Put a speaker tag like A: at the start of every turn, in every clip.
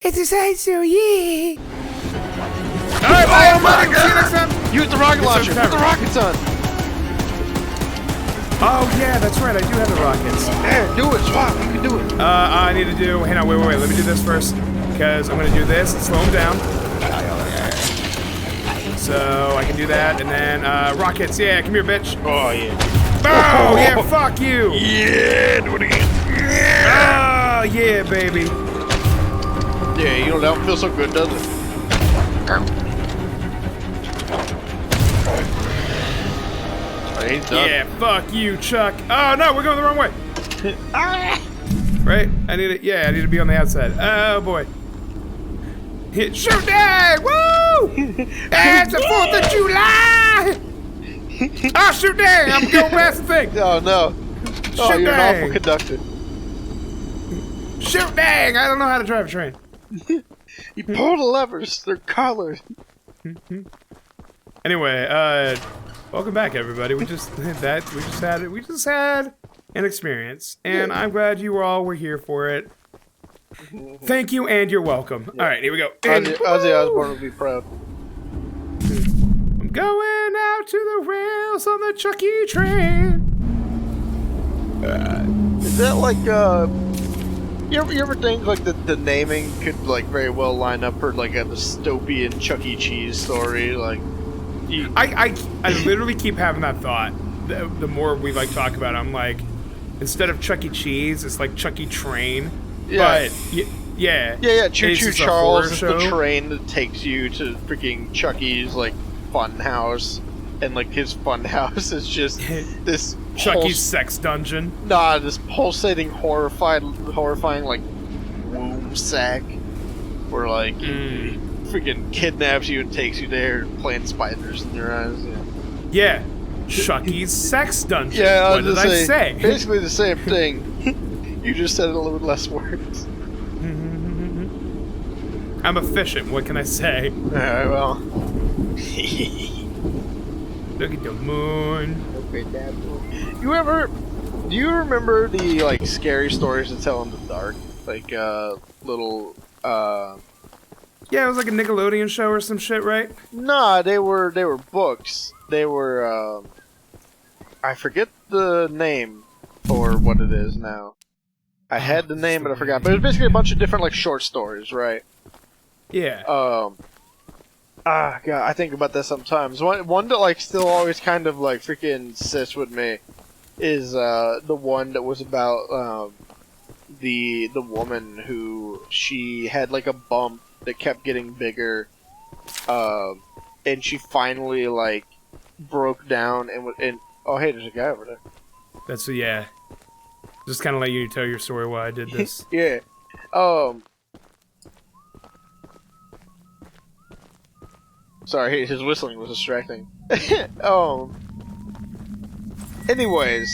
A: It's a side show, yeah!
B: Alright, bye, everybody!
A: See you next time!
B: Use the rocket launcher! Put the rockets on!
A: Oh, yeah, that's right, I do have the rockets.
B: There, do it, Swap, you can do it!
A: I need to do... Hang on, wait, let me do this first. Because I'm gonna do this and slow him down. So, I can do that, and then, rockets, yeah, come here, bitch.
B: Oh, yeah.
A: Oh, yeah, fuck you!
B: Yeah, do it again! Yeah!
A: Oh, yeah, baby.
B: Yeah, you know, that don't feel so good, does it? He's done.
A: Yeah, fuck you, Chuck. Oh, no, we're going the wrong way. Right? I need it. Yeah, I need to be on the outside. Oh, boy. Hit shoot day! Woo! It's the 4th of July! Oh, shoot day! I'm going past the thing.
B: Oh, no. Oh,
A: Shoot
B: you're
A: dang.
B: an awful conductor.
A: Shoot dang! I don't know how to drive a train.
B: You pull the levers, they're colored.
A: Anyway, welcome back, everybody. We just had an experience, and I'm glad you all were here for it. Thank you, and you're welcome. All right, here we go.
B: Ozzy Osbourne would be proud.
A: I'm going out to the rails on the Chuck E. train.
B: Is that like, you ever think like the naming could like very well line up for like a dystopian Chuck E. Cheese story? Like,
A: I literally keep having that thought. The more we like talk about it, I'm like, instead of Chuck E. Cheese, it's like Chuck E. Train.
B: yeah.
A: But yeah.
B: Choo
A: It's
B: Choo
A: just a horror
B: Charles is the
A: show.
B: train that takes you to freaking Chuck E.'s like fun house, and like his fun house is just this
A: Chuck E.'s sex dungeon.
B: Nah, this pulsating, horrifying like womb sack, where like he freaking kidnaps you and takes you there, playing spiders in your eyes.
A: Yeah. Chuck E.'s sex dungeon.
B: Yeah,
A: What did I say?
B: Basically the same thing. You just said it a little bit less words.
A: I'm efficient. What can I say?
B: Alright, well.
A: Look at the moon.
B: Do you remember the like scary stories to tell in the dark? Like little
A: Yeah, it was like a Nickelodeon show or some shit, right?
B: Nah, they were books. They were I forget the name for what it is now. I had the name but I forgot. But it was basically a bunch of different like short stories, right?
A: Yeah.
B: God, I think about that sometimes. One that like still always kind of like freaking sits with me is the one that was about the woman who she had like a bump that kept getting bigger, and she finally like broke down and oh hey, there's a guy over there.
A: That's yeah. Just kind of let you tell your story while I did this.
B: Yeah. Sorry, his whistling was distracting. Anyways,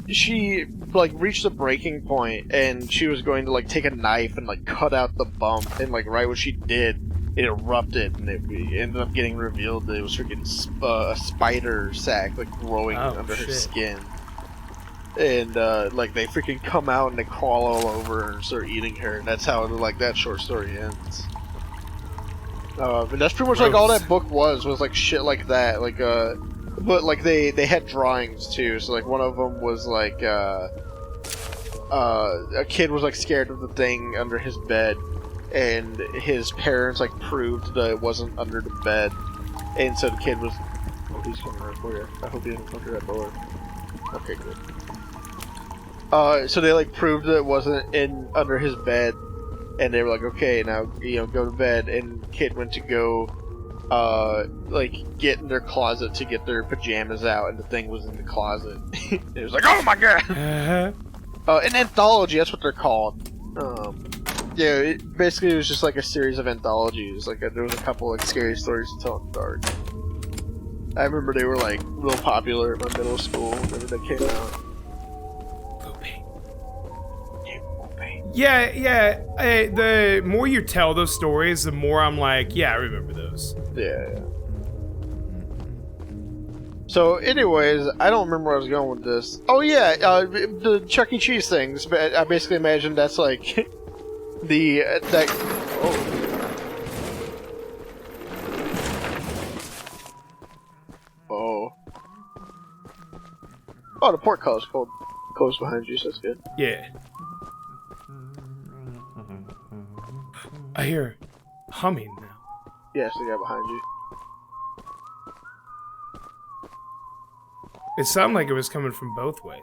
B: she like reached a breaking point, and she was going to like take a knife and like cut out the bump, and like right when she did, it erupted, and it ended up getting revealed that it was freaking a spider sack like growing under her skin. And like they freaking come out and they crawl all over her and start eating her, and that's how like that short story ends. And that's pretty much like all that book was like shit like that, like but like they had drawings too. So like one of them was like a kid was like scared of the thing under his bed, and his parents like proved that it wasn't under the bed, and so the kid was. Oh, he's coming right for you. I hope he didn't come through that door. Okay, good. So they like proved that it wasn't under his bed, and they were like, okay, now go to bed. And kid went to go, like get in their closet to get their pajamas out, and the thing was in the closet. It was like, oh my god! An anthology, that's what they're called. Yeah, basically it was just like a series of anthologies. Like there was a couple like scary stories to tell in the dark. I remember they were like real popular at my middle school whenever they came out.
A: Yeah. The more you tell those stories, the more I'm like, yeah, I remember those.
B: Yeah. So, anyways, I don't remember where I was going with this. Oh yeah, the Chuck E. Cheese things. I basically imagine that's like that. Oh. Oh, the port call is close behind you, so that's good.
A: Yeah. I hear humming now.
B: Yes, the guy behind you.
A: It sounded like it was coming from both ways.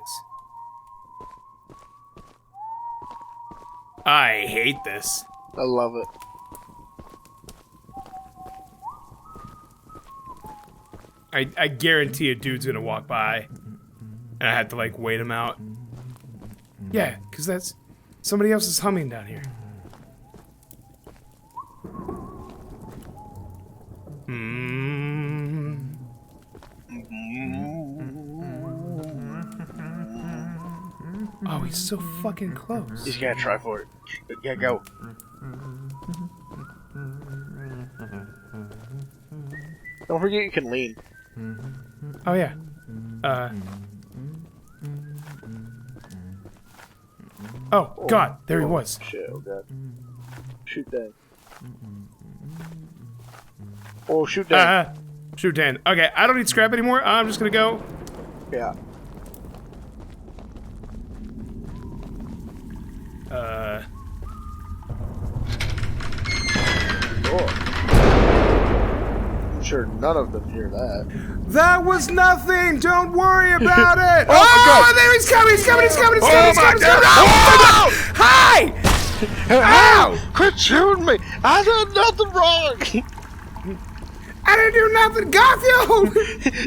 A: I hate this.
B: I love it.
A: I guarantee a dude's gonna walk by, and I have to like wait him out. Yeah, cause that's somebody else is humming down here. Oh, he's so fucking close.
B: He's gotta try for it. Yeah, go. Don't forget you can lean.
A: Oh yeah. Oh God, there he was.
B: Shit, oh God. Shoot that. Oh, shoot that.
A: Shoot Dan. Okay, I don't need scrap anymore. I'm just gonna go.
B: Yeah. I'm sure none of them hear that.
A: That was nothing. Don't worry about it.
B: Oh my God.
A: There he's coming. He's coming. He's coming. He's
B: Oh
A: coming. He's
B: my
A: coming.
B: God.
A: Oh! Hi! Ow!
B: Quit shooting me! I did nothing wrong!
A: I didn't do nothing, Garfield.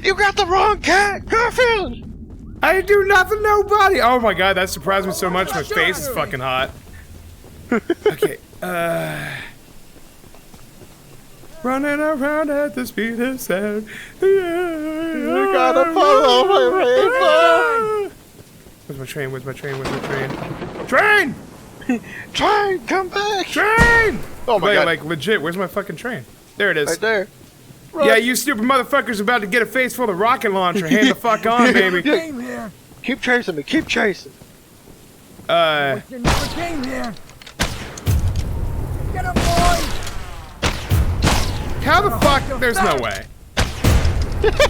B: You got the wrong cat, Garfield!
A: I didn't do nothing, nobody. Oh my God, that surprised me so much. My face is fucking hot. Okay, running around at the speed of sound.
B: You gotta follow my rainbow!
A: Where's my train? Where's my train? Where's my train? Train!
B: Train, come back!
A: Train!
B: Oh my God.
A: Like legit, where's my fucking train? There it is.
B: Right there. Run.
A: Yeah, you stupid motherfuckers about to get a face full of rocket launcher. Hand the fuck on, baby.
C: Came here.
B: Keep chasing me, keep chasing.
C: You never came here. Get him, boy.
A: How the fuck? There's no way.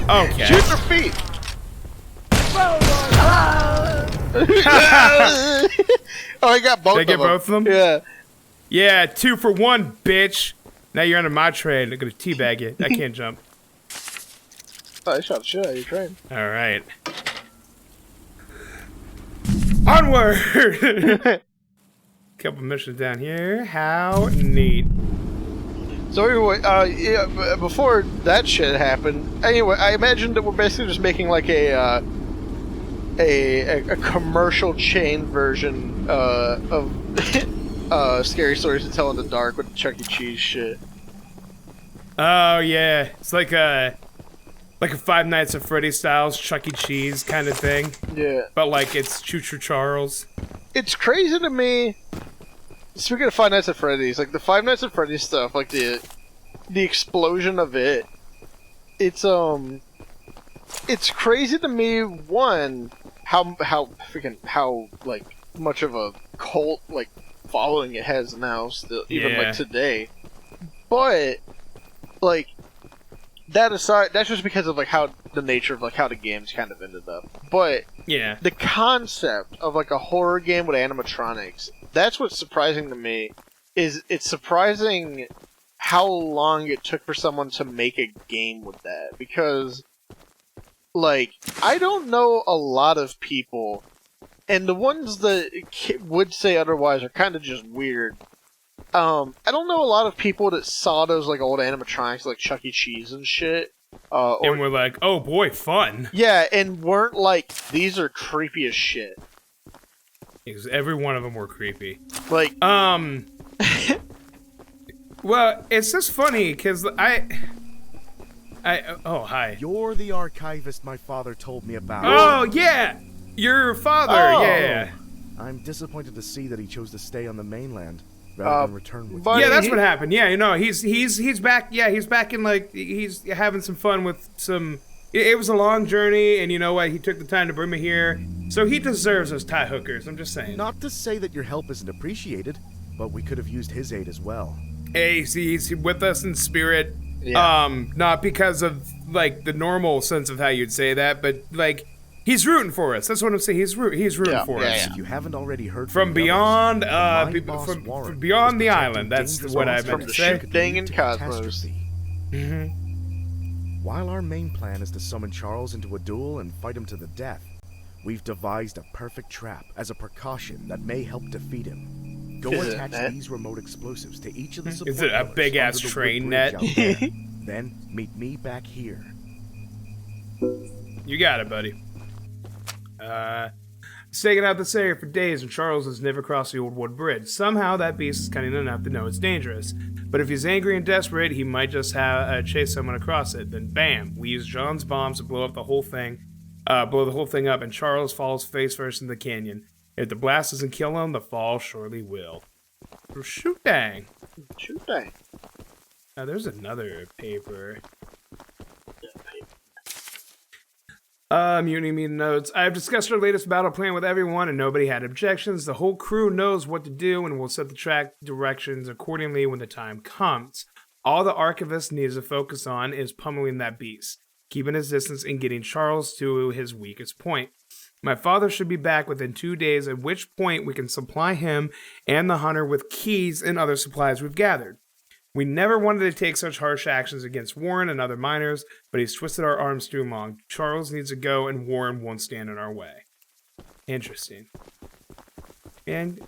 A: Okay.
B: Shoot their feet! Oh, I got both
A: Did I
B: of
A: get
B: them.
A: both of them?
B: Yeah.
A: Yeah, 2 for 1, bitch. Now you're under my train. I'm gonna teabag you. I can't jump.
B: Oh, I shot the shit out of your train.
A: All right. Onward! Couple missions down here. How neat.
B: So anyway, yeah, before that shit happened, anyway, I imagined that we're basically just making like a commercial chain version of Scary Stories to Tell in the Dark with the Chuck E. Cheese shit.
A: Oh yeah, it's like a Five Nights at Freddy's styles Chuck E. Cheese kind of thing.
B: Yeah.
A: But like it's Choo Choo Charles.
B: It's crazy to me. Speaking of Five Nights at Freddy's, like the Five Nights at Freddy's stuff, like the explosion of it, it's crazy to me. One, how like much of a cult like following it has now, still even like today. But like that aside, that's just because of like how the nature of like how the games kind of ended up. But
A: Yeah.
B: the concept of like a horror game with animatronics, that's what's surprising to me. Is it's surprising how long it took for someone to make a game with that, because like I don't know a lot of people, and the ones that would say otherwise are kind of just weird. I don't know a lot of people that saw those like old animatronics like Chuck E. Cheese and shit.
A: And we're like, oh boy, fun.
B: Yeah, and weren't like, these are creepy as shit.
A: Because every one of them were creepy.
B: Like,
A: well, it's just funny because oh hi.
D: You're the archivist my father told me about.
A: Oh yeah, your father.
B: Oh.
A: Yeah.
D: I'm disappointed to see that he chose to stay on the mainland rather than return with
B: but-
A: Yeah, that's what happened. Yeah, you know, he's back. Yeah, he's back in like he's having some fun with some. It was a long journey, and you know what? He took the time to bring me here, so he deserves those tie hookers. I'm just saying.
D: Not to say that your help isn't appreciated, but we could have used his aid as well.
A: Hey, see, he's with us in spirit.
B: Yeah.
A: Not because of, like, the normal sense of how you'd say that, but, like, he's rooting for us. That's what I'm saying. He's rooting for us.
D: If you haven't already heard
A: From
D: the
A: beyond,
D: others,
A: people
D: my boss,
A: from
D: Warren,
A: beyond
D: is
A: the
D: protecting
A: island. That's
D: dangerous
A: what I
D: monsters
A: meant
B: From
A: to
B: the
A: say.
B: ship dang in
D: to
B: cosmos.
D: catastrophe. While our main plan is to summon Charles into a duel and fight him to the death, we've devised a perfect trap as a precaution that may help defeat him. Go
B: Is it a
D: attach
B: net?
D: these remote explosives to each of the support
A: Is it a
D: pillars
A: big-ass
D: under the
A: train
D: wood
A: net?
D: bridge out there. Then meet me back here.
A: You got it, buddy. Staking out this area for days, and Charles has never crossed the old wood bridge. Somehow that beast is cunning enough to know it's dangerous. But if he's angry and desperate, he might just have chase someone across it. Then bam, we use John's bombs to blow the whole thing up, and Charles falls face first in the canyon. If the blast doesn't kill him, the fall surely will. Shoot dang.
B: Shoot dang.
A: Now there's another paper. Mutiny meeting notes. I've discussed our latest battle plan with everyone and nobody had objections. The whole crew knows what to do and will set the track directions accordingly when the time comes. All the archivist needs to focus on is pummeling that beast, keeping his distance and getting Charles to his weakest point. My father should be back within 2 days, at which point we can supply him and the hunter with keys and other supplies we've gathered. We never wanted to take such harsh actions against Warren and other miners, but he's twisted our arms too long. Charles needs to go, and Warren won't stand in our way. Interesting. Netting.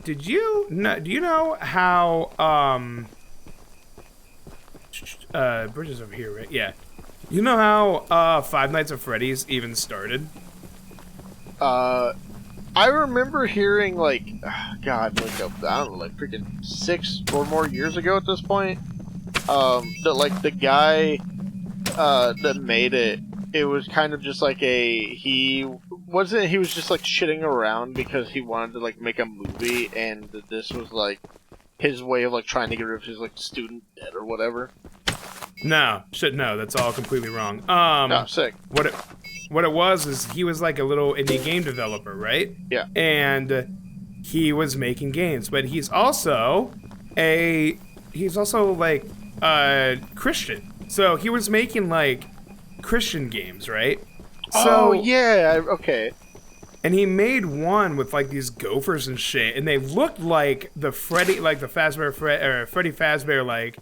A: Do you know how Bridges over here, right? Yeah. You know how Five Nights at Freddy's even started?
B: I remember hearing like, God, like I don't know, like freaking 6 or more years ago at this point, that like the guy that made it, it was kind of just like he was just like shitting around because he wanted to like make a movie, and this was like his way of like trying to get rid of his like student debt or whatever.
A: No, that's all completely wrong.
B: Oh, sick.
A: What it was is he was like a little indie game developer, right?
B: Yeah.
A: And he was making games, but he's also like Christian. So he was making like Christian games, right?
B: Oh yeah, okay.
A: And he made one with like these gophers and shit, and they looked like the Freddy Fazbear like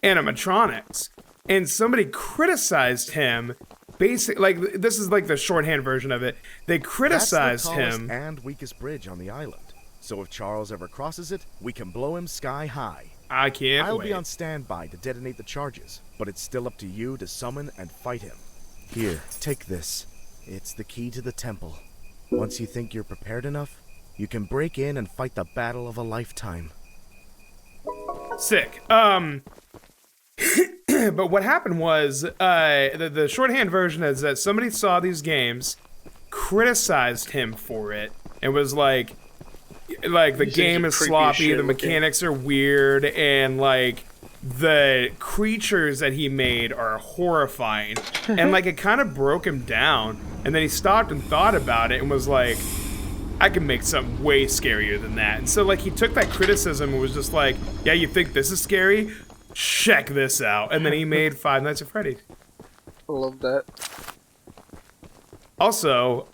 A: animatronics. And somebody criticized him. Basically, like this is like the shorthand version of it. They criticized
D: That's the tallest
A: him.
D: and weakest bridge on the island. So if Charles ever crosses it, we can blow him sky high.
A: I can't
D: I'll
A: wait.
D: be on standby to detonate the charges, but it's still up to you to summon and fight him. Here, take this. It's the key to the temple. Once you think you're prepared enough, you can break in and fight the battle of a lifetime.
A: Sick. But what happened was, the shorthand version is that somebody saw these games, criticized him for it, and was like the game is sloppy, the mechanics are weird, and like the creatures that he made are horrifying, and like it kind of broke him down. And then he stopped and thought about it and was like, I can make something way scarier than that. And so like he took that criticism and was just like, yeah, you think this is scary? Check this out. And then he made Five Nights at Freddy's.
B: I love that.
A: Also,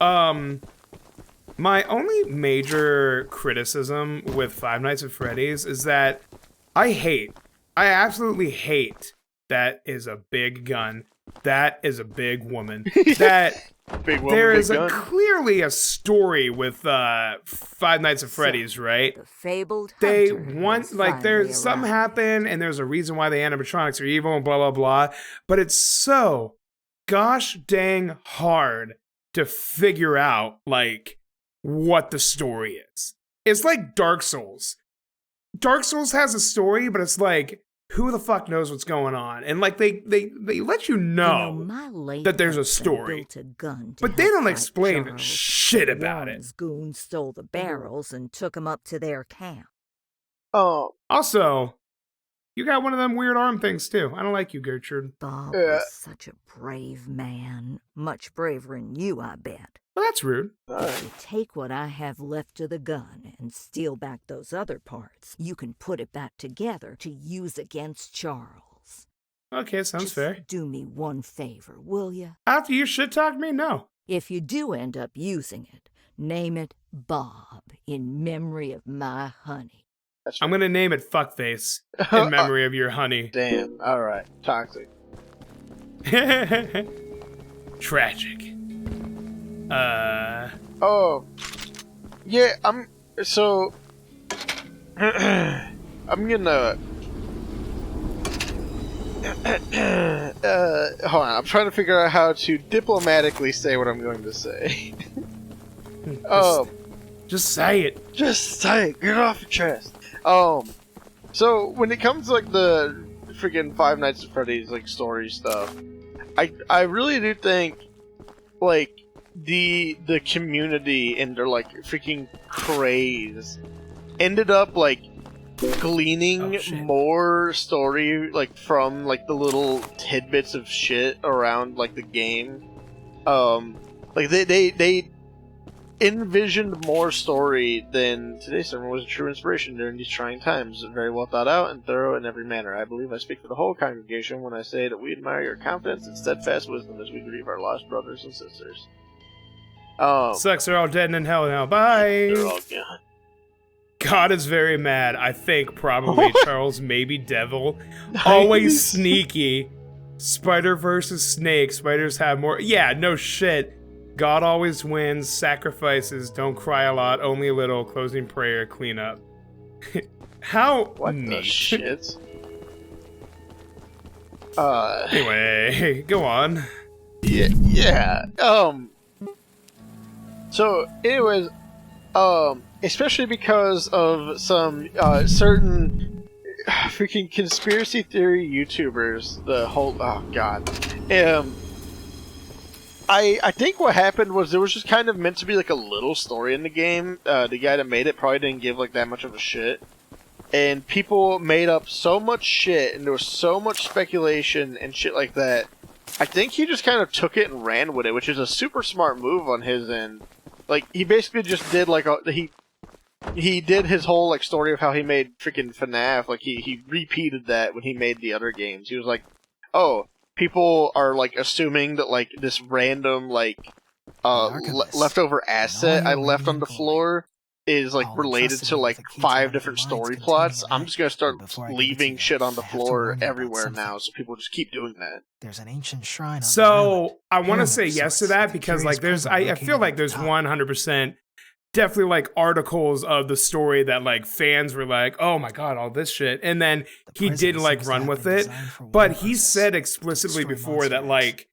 A: my only major criticism with Five Nights at Freddy's is that I absolutely hate that is a big gun. That is a big woman. That
B: Big woman,
A: there
B: big
A: is
B: gun.
A: clearly a story with Five Nights at Freddy's, right?
E: The fabled
A: They
E: hunter
A: want,
E: has
A: like,
E: finally
A: there's something
E: arrived.
A: happened, and there's a reason why the animatronics are evil, and blah, blah, blah. But it's so gosh dang hard to figure out, like, what the story is. It's like Dark Souls. Dark Souls has a story, but it's like, who the fuck knows what's going on? And like they let you know,
E: my late
A: that there's a
E: husband
A: story,
E: built a gun to
A: but they
E: help
A: don't
E: fight
A: explain
E: Charles.
A: shit about it.
E: Warren's goons stole the barrels and took them up to their camp.
B: Oh,
A: Also, you got one of them weird arm things too. I don't like you, Gertrude.
E: Bob
B: Yeah.
E: was such a brave man. Much braver than you, I bet.
A: Well, that's rude.
E: If you take what I have left of the gun and steal back those other parts, you can put it back together to use against Charles.
A: Okay, sounds
E: Just
A: fair.
E: do me one favor, will you?
A: After you shit talk me, no.
E: If you do end up using it, name it Bob in memory of my honey.
B: That's
A: I'm gonna name it Fuckface in memory of your honey.
B: Damn. All right. Toxic.
A: Tragic.
B: Oh. Yeah. I'm gonna. Hold on. I'm trying to figure out how to diplomatically say what I'm going to say.
A: Just say it.
B: Just say it. Get it off your chest. So when it comes to like the freaking Five Nights at Freddy's like story stuff, I really do think like the community and their like freaking craze ended up like gleaning more story like from like the little tidbits of shit around like the game. Like they envisioned more story than today's sermon was a true inspiration during these trying times. Very well thought out and thorough in every manner. I believe I speak for the whole congregation when I say that we admire your confidence and steadfast wisdom as we grieve our lost brothers and sisters.
A: Sucks, they're all dead and in hell now. Bye.
B: They're all gone.
A: God is very mad. I think probably Charles, maybe Devil. Always sneaky. Spider versus Snake. Spiders have more. Yeah, no shit. God always wins. Sacrifices. Don't cry a lot. Only a little. Closing prayer. Clean up. How
B: What
A: neat.
B: the shit?
A: Anyway, go on.
B: Yeah. So, anyways, especially because of some certain freaking conspiracy theory YouTubers, the whole I think what happened was there was just kind of meant to be like a little story in the game. The guy that made it probably didn't give like that much of a shit, and people made up so much shit, and there was so much speculation and shit like that. I think he just kind of took it and ran with it, which is a super smart move on his end. Like, he basically just did, like, he did his whole, like, story of how he made freaking FNAF. Like, he repeated that when he made the other games. He was like, oh, people are, like, assuming that, like, this random, like, leftover asset I left on the floor is, like, related to, like, 5 different story plots. I'm just gonna start leaving shit on the floor everywhere now, so people just keep doing that.
C: There's an ancient shrine on the
A: So
C: island.
A: I want to say yes to that because like there's I feel like there's 100% definitely like articles of the story that like fans were like, oh my god, all this shit, and then he did like run with it, but he said explicitly before that like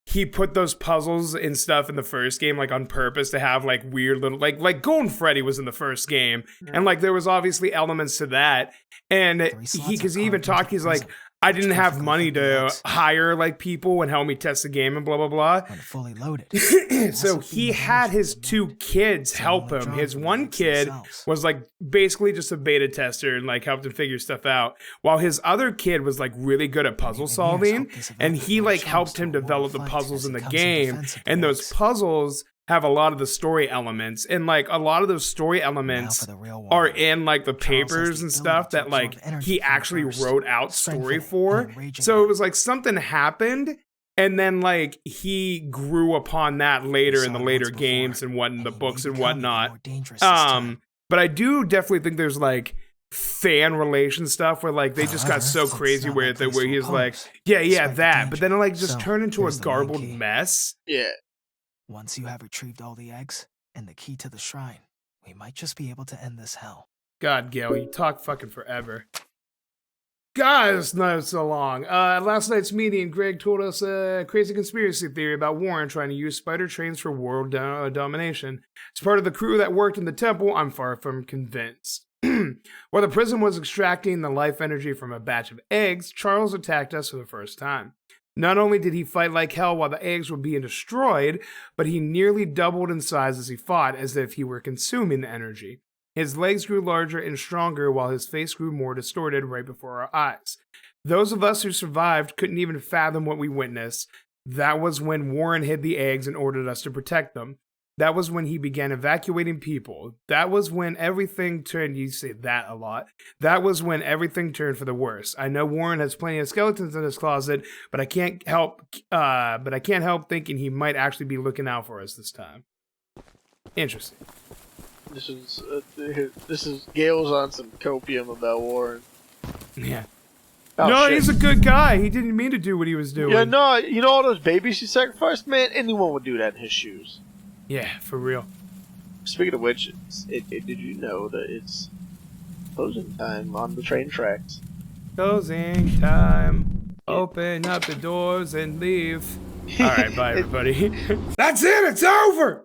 A: he put those puzzles and stuff in the first game like on purpose to have like weird little like Golden Freddy was in the first game, and like there was obviously elements to that, and he even talked, he's like, I didn't have money to hire like people and help me test the game and blah blah blah.
C: When fully loaded.
A: So he had his 2 kids help him. His one kid was like basically just a beta tester and like helped him figure stuff out, while his other kid was like really good at puzzle solving, and he like helped him develop the puzzles in the game, and those puzzles have a lot of the story elements, and like a lot of those story elements are in like the papers and stuff that like he actually wrote out story for. So it was like something happened, and then like he grew upon that later in the later games and what in the books and whatnot. But I do definitely think there's like fan relation stuff where like they just got so crazy with it, where he's like, yeah that, but then it like just turned into a garbled mess.
B: Yeah.
C: Once you have retrieved all the eggs and the key to the shrine, we might just be able to end this hell.
A: God, Gail, you talk fucking forever. Guys, not so long. Last night's meeting, Greg told us a crazy conspiracy theory about Warren trying to use spider trains for world domination. As part of the crew that worked in the temple, I'm far from convinced. While the prison was extracting the life energy from a batch of eggs, Charles attacked us for the first time. Not only did he fight like hell while the eggs were being destroyed, but he nearly doubled in size as he fought, as if he were consuming the energy. His legs grew larger and stronger, while his face grew more distorted right before our eyes. Those of us who survived couldn't even fathom what we witnessed. That was when Warren hid the eggs and ordered us to protect them. That was when he began evacuating people. That was when everything turned. You say that a lot. That was when everything turned for the worse. I know Warren has plenty of skeletons in his closet, but I can't help. Thinking he might actually be looking out for us this time. Interesting.
B: This is Gale's on some copium about Warren.
A: Yeah.
B: Oh,
A: no,
B: shit.
A: he's a good guy. He didn't mean to do what he was doing.
B: Yeah, no, you know all those babies he sacrificed, man. Anyone would do that in his shoes.
A: Yeah, for real.
B: Speaking of which, did you know that it's closing time on the train tracks?
A: Closing time. Open up the doors and leave. All right, bye everybody. That's it. It's over.